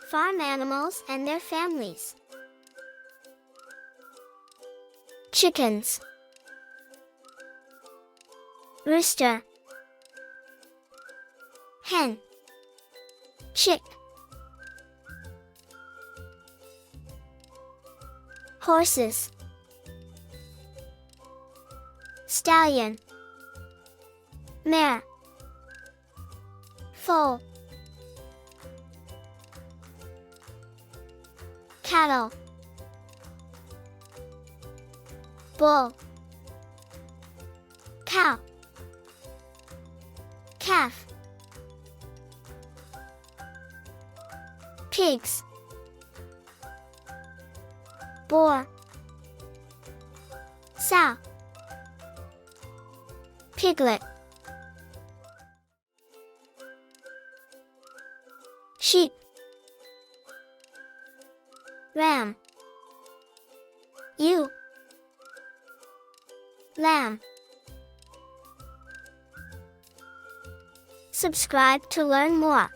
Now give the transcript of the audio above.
Farm animals and their families. Chickens. Rooster. Hen. Chick. Horses. Stallion. Mare. Foal. Cattle. Bull. Cow. Calf. Pigs. Boar. Sow. Piglet. Sheep. Ram. Ewe. Lamb. Subscribe to learn more.